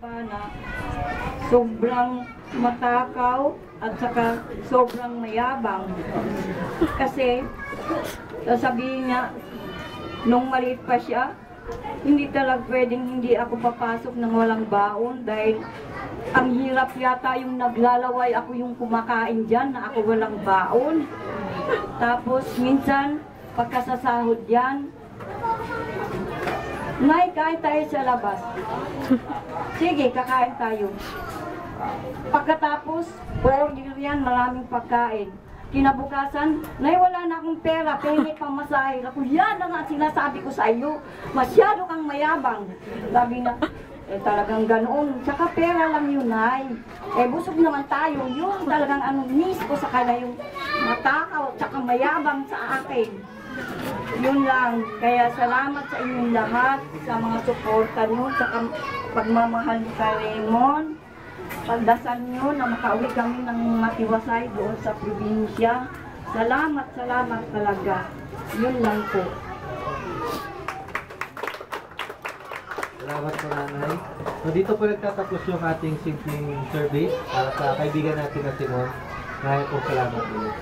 pa na sobrang matakaw at saka sobrang mayabang. Kasi sasabihin niya, nung maliit pa siya, hindi talaga pwedeng hindi ako papasok ng walang baon dahil ang hirap yata yung naglalaway, ako yung kumakain dyan na ako walang baon. Tapos minsan, pagkasasahod yan, Nay, kain tayo sa labas. Sige, kakain tayo. Pagkatapos, order yan, maraming pagkain. Kinabukasan, Nay, wala na akong pera, pengi pang masahil. Ako, yan na nga sinasabi ko sa iyo. Masyado kang mayabang. Sabi na, talagang ganoon. Tsaka pera lang yun, Nay. Busog naman tayo. Yun talagang miss ko sa kanya yung matakaw, tsaka mayabang sa akin. Yun lang. Kaya salamat sa inyong lahat, sa mga suporta nyo, sa pagmamahal ni Raymond. Pagdasal nyo na makauwi kami ng matiwasay doon sa probinsya. Salamat, salamat talaga. Yun lang po. Salamat po, Nanay. So dito po nagtatapos yung ating simpleng service para sa kaibigan natin na si Mon. Maraming po salamat ulit.